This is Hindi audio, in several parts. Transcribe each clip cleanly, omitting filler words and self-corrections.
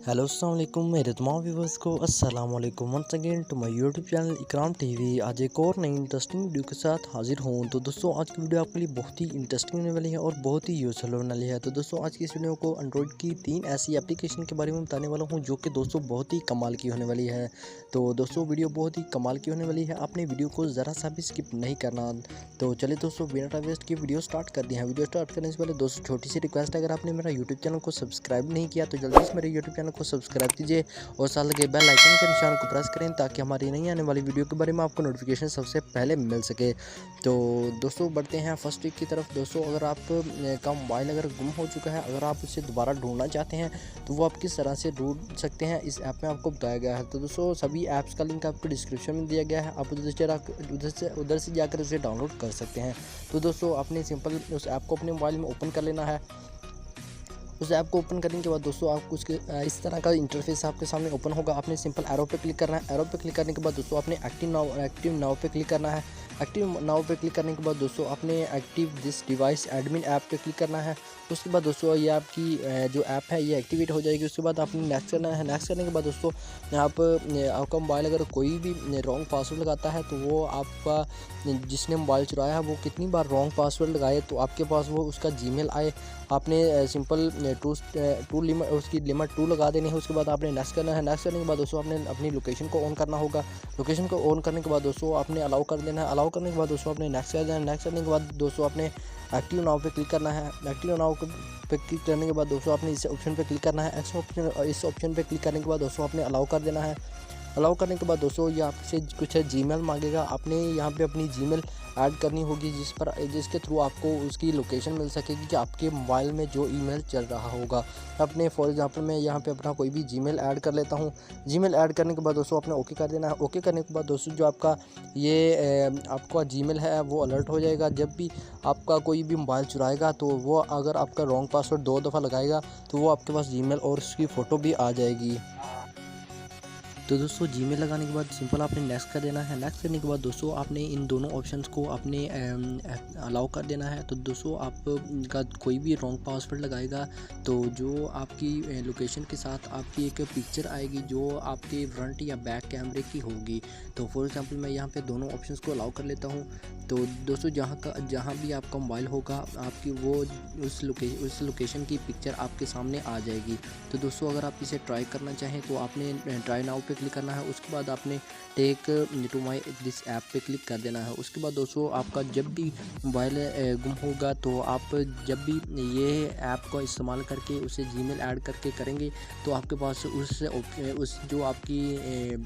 हेलो अस्सलाम वालेकुम मेरे तमाम व्यूवर्स को अस्सलाम वालेकुम once again to my YouTube channel Ikram TV. आज एक और नई इंटरेस्टिंग वीडियो के साथ हाजिर हूँ। तो दोस्तों आज की वीडियो आपके लिए बहुत ही इंटरेस्टिंग होने वाली है और बहुत ही यूज़फुल होने वाली है। तो दोस्तों आज की इस वीडियो को एंड्रॉइड की 3 ऐसी एप्लीकेशन के बारे में बताने वाला हूँ जो कि दोस्तों बहुत ही कमाल की होने वाली है। तो दोस्तों वीडियो बहुत ही कमाल की होने वाली है, आपने वीडियो को ज़रा सा भी स्किप नहीं करना। तो चलिए दोस्तों बिना टाइम वेस्ट की वीडियो स्टार्ट कर दी है। वीडियो स्टार्ट करने से पहले दोस्तों छोटी सी रिक्वेस्ट है, अगर आपने मेरा यूट्यूब चैनल को सब्सक्राइब नहीं किया तो जल्दी से मेरे यूट्यूब चैनल को सब्सक्राइब कीजिए और साथ लगे बेल आइकन के निशान को प्रेस करें ताकि हमारी नई आने वाली वीडियो के बारे में आपको नोटिफिकेशन सबसे पहले मिल सके। तो दोस्तों बढ़ते हैं फर्स्ट ट्रिक की तरफ। दोस्तों अगर आप का मोबाइल अगर गुम हो चुका है, अगर आप उसे दोबारा ढूंढना चाहते हैं तो वो आप किस तरह से ढूंढ सकते हैं इस ऐप में आपको बताया गया है। तो दोस्तों सभी ऐप्स का लिंक आपको डिस्क्रिप्शन में दिया गया है, आप उधर से जाकर उसे डाउनलोड कर सकते हैं। तो दोस्तों आपने सिंपल उस ऐप को अपने मोबाइल में ओपन कर लेना है। उस ऐप को ओपन करने के बाद दोस्तों आपको उसके इस तरह का इंटरफेस आपके सामने ओपन होगा। आपने सिंपल एरो पे क्लिक करना है। एरो पे क्लिक करने के बाद दोस्तों आपने एक्टिव नाउ पे क्लिक करना है। एक्टिव नाउ पे क्लिक करने के बाद दोस्तों आपने active this device admin app पे क्लिक करना है। उसके बाद दोस्तों ये आपकी जो ऐप है ये एक्टिवेट हो जाएगी। उसके बाद आपने नेक्स्ट करना है। नेक्स्ट करने के बाद दोस्तों आपका मोबाइल अगर कोई भी रॉन्ग पासवर्ड लगाता है तो वो आपका जिसने मोबाइल चुराया है वो कितनी बार रॉन्ग पासवर्ड लगाए तो आपके पास वो उसका जीमेल आए। आपने सिंपल टू लिमिट उसकी लिमिट 2 लगा देनी है। उसके बाद आपने नेक्स्ट करना है। नेक्स्ट करने के बाद दोस्तों आपने अपनी लोकेशन को ऑन करना होगा। लोकेशन को ऑन करने के बाद दोस्तों आपने अलाउ कर देना है। अलाउ करने के बाद दोस्तों आपने नेक्स्ट कर देना है। नेक्स्ट करने के बाद दोस्तों आपने एक्टिव नाउ पे क्लिक करना है। एक्टिव नाउ पे क्लिक करने के बाद दोस्तों आपने इस ऑप्शन पे क्लिक करना है। इस ऑप्शन पे क्लिक करने के बाद दोस्तों आपने अलाउ कर देना है। अलाउ करने के बाद दोस्तों ये आपसे कुछ जीमेल मांगेगा। आपने यहाँ पे अपनी जीमेल ऐड करनी होगी जिसके थ्रू आपको उसकी लोकेशन मिल सकेगी कि आपके मोबाइल में जो ईमेल चल रहा होगा। अपने फॉर एग्जांपल मैं यहाँ पे अपना कोई भी जीमेल ऐड कर लेता हूँ। जीमेल ऐड करने के बाद दोस्तों आपने ओके कर देना है। ओके करने के बाद दोस्तों जो आपका आपका जीमेल है वो अलर्ट हो जाएगा। जब भी आपका कोई भी मोबाइल चुराएगा तो वो अगर आपका रॉन्ग पासवर्ड 2 दफ़ा लगाएगा तो वो आपके पास जीमेल और उसकी फ़ोटो भी आ जाएगी। तो दोस्तों जीमेल लगाने के बाद सिंपल आपने नेक्स्ट कर देना है। नेक्स्ट करने के बाद दोस्तों आपने इन दोनों ऑप्शंस को अपने अलाउ कर देना है। तो दोस्तों आपका कोई भी रॉन्ग पासवर्ड लगाएगा तो जो आपकी लोकेशन के साथ आपकी एक पिक्चर आएगी जो आपके फ्रंट या बैक कैमरे की होगी। तो फॉर एग्जांपल मैं यहाँ पे दोनों ऑप्शंस को अलाउ कर लेता हूँ। तो दोस्तों जहाँ भी आपका मोबाइल होगा आपकी वो उस लोकेशन की पिक्चर आपके सामने आ जाएगी। तो दोस्तों अगर आप इसे ट्राई करना चाहें तो आपने ट्राई नाउ पे क्लिक करना है। उसके बाद आपने take to my this app पे क्लिक कर देना है। उसके बाद दोस्तों आपका जब भी मोबाइल गुम होगा तो आप जब भी ये ऐप का इस्तेमाल करके उसे जीमेल ऐड करके करेंगे तो आपके पास उस जो आपकी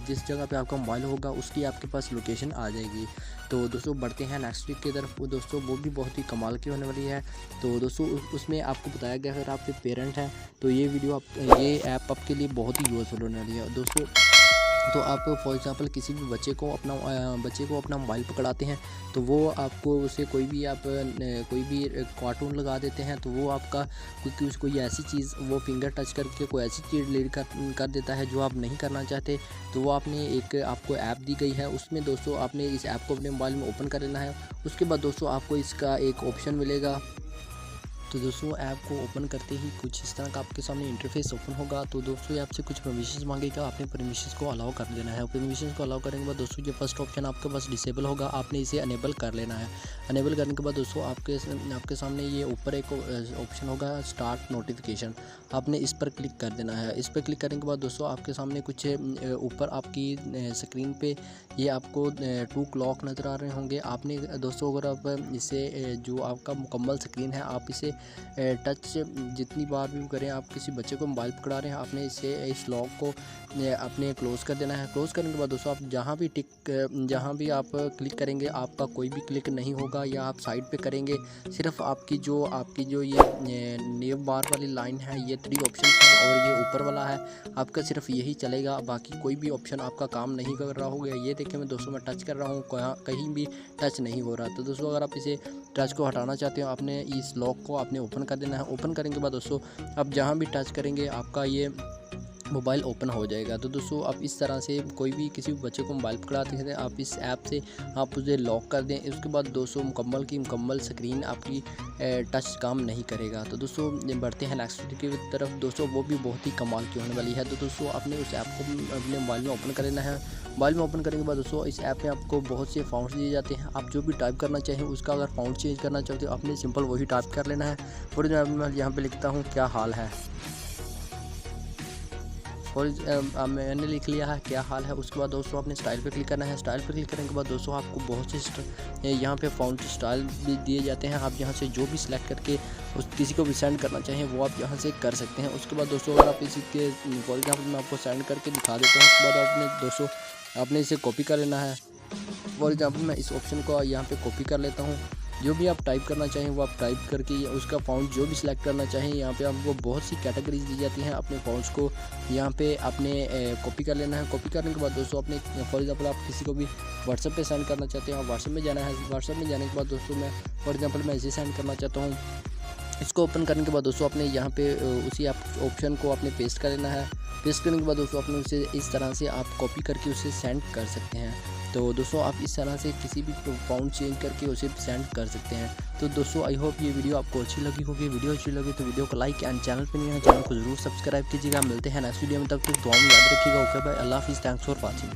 जिस जगह पे आपका मोबाइल होगा उसकी आपके पास लोकेशन आ जाएगी। तो दोस्तों बढ़ते हैं नेक्स्ट ट्रिक की तरफ। वो दोस्तों वो भी बहुत ही कमाल की होने वाली है। तो दोस्तों उसमें आपको बताया गया अगर आपके पेरेंट हैं तो ये ऐप आपके लिए बहुत ही यूज़फुल होने वाली है दोस्तों। तो आप फॉर एग्ज़ाम्पल किसी भी बच्चे को अपना मोबाइल पकड़ाते हैं तो वो आपको उसे कोई भी कार्टून लगा देते हैं तो वो आपका क्योंकि उसको ये ऐसी चीज़ वो फिंगर टच करके कोई ऐसी चीज़ डिलीट कर देता है जो आप नहीं करना चाहते। तो वो आपको ऐप दी गई है, उसमें दोस्तों आपने इस ऐप को अपने मोबाइल में ओपन कर लेना है। उसके बाद दोस्तों आपको इसका एक ऑप्शन मिलेगा। तो दोस्तों ऐप को ओपन करते ही कुछ इस तरह का आपके सामने इंटरफेस ओपन होगा। तो दोस्तों ये आपसे कुछ परमिशंस मांगेगा, आपने परमिशंस को अलाउ कर देना है। परमिशंस को अलाउ करने के बाद दोस्तों ये फर्स्ट ऑप्शन आपके पास डिसेबल होगा, आपने इसे अनेबल कर लेना है। अनेबल करने के बाद दोस्तों आपके सामने ये ऊपर एक ऑप्शन होगा स्टार्ट नोटिफिकेशन, आपने इस पर क्लिक कर देना है। इस पर क्लिक करने के बाद दोस्तों आपके सामने कुछ ऊपर आपकी स्क्रीन पे ये आपको 2 क्लॉक नज़र आ रहे होंगे। आपने दोस्तों अगर आप इसे जो आपका मुकम्मल स्क्रीन है आप इसे टच जितनी बार भी करें, आप किसी बच्चे को मोबाइल पकड़ा रहे हैं आपने इस लॉक को अपने क्लोज़ कर देना है। क्लोज़ करने के बाद दोस्तों आप जहाँ भी आप क्लिक करेंगे आपका कोई भी क्लिक नहीं होगा या आप साइड पे करेंगे सिर्फ आपकी जो ये नेव बार वाली लाइन है ये 3 ऑप्शन है और ये ऊपर वाला है आपका सिर्फ यही चलेगा, बाकी कोई भी ऑप्शन आपका काम नहीं कर रहा होगा। ये देखिए मैं दोस्तों मैं टच कर रहा हूँ, कहीं भी टच नहीं हो रहा। तो दोस्तों अगर आप इसे टच को हटाना चाहते हो आपने इस लॉक को आपने ओपन कर देना है। ओपन करने के बाद दोस्तों आप जहाँ भी टच करेंगे आपका ये मोबाइल ओपन हो जाएगा। तो दोस्तों आप इस तरह से कोई भी किसी भी बच्चे को मोबाइल पकड़ाते हैं आप इस ऐप से आप उसे लॉक कर दें। उसके बाद दोस्तों मुकम्मल की मुकम्मल स्क्रीन आपकी टच काम नहीं करेगा। तो दोस्तों बढ़ते हैं नेक्स्ट वीडियो की तरफ। दोस्तों वो भी बहुत ही कमाल की होने वाली है। तो दोस्तों आपने उस ऐप को अपने मोबाइल में ओपन कर लेना है। मोबाइल में ओपन करने के बाद दोस्तों इस ऐप में आपको बहुत से फाउंड्स दिए जाते हैं। आप जो भी टाइप करना चाहें उसका अगर फाउंड चेंज करना चाहते हो आपने सिंपल वही टाइप कर लेना है। फॉर एग्जाम्पल मैं यहाँ पे लिखता हूँ क्या हाल है, और मैंने लिख लिया है क्या हाल है। उसके बाद दोस्तों आपने स्टाइल पे क्लिक करना है। स्टाइल पे क्लिक करने के बाद दोस्तों आपको बहुत से यहाँ पे फाउंट स्टाइल भी दिए जाते हैं। आप यहाँ से जो भी सिलेक्ट करके उस किसी को भी सेंड करना चाहें वो आप यहाँ से कर सकते हैं। उसके बाद दोस्तों अगर आप इसी के फॉर एग्जाम्पल मैं आपको सेंड करके दिखा देता हूँ। उसके बाद आपने दोस्तों आपने इसे कॉपी कर लेना है। फॉर एग्जाम्पल मैं इस ऑप्शन को यहाँ पे कॉपी कर लेता हूँ। जो भी आप टाइप करना चाहें वो आप टाइप करके उसका फाउंड जो भी सिलेक्ट करना चाहें यहाँ पे आपको बहुत सी कैटेगरीज दी जाती हैं। अपने फाउंड्स को यहाँ पे आपने कॉपी कर लेना है। कॉपी करने के बाद दोस्तों अपने फॉर एग्जांपल आप किसी को भी व्हाट्सएप पे सेंड करना चाहते हैं, व्हाट्सएप में जाना है। व्हाट्सएप में जाने के बाद दोस्तों मैं फॉर एग्जांपल मैं इसे सेंड करना चाहता हूँ। इसको ओपन करने के बाद दोस्तों अपने यहाँ पे उसी ऑप्शन को आपने पेस्ट कर लेना है। पेस्ट करने के बाद दोस्तों अपने उसे इस तरह से आप कॉपी करके उसे सेंड कर सकते हैं। तो दोस्तों आप इस तरह से किसी भी फाउंड चेंज करके उसे सेंड कर सकते हैं। तो दोस्तों आई होप ये वीडियो आपको अच्छी लगी होगी। वीडियो अच्छी लगी तो वीडियो को लाइक एंड चैनल पर नहीं है चैनल को जरूर सब्सक्राइब कीजिएगा। मिलते हैं नेक्स्ट वीडियो में, तब तक दुआ में याद रखिएगा। ओके बाय, अल्लाह हाफिज़, थैंक्स फॉर वॉचिंग।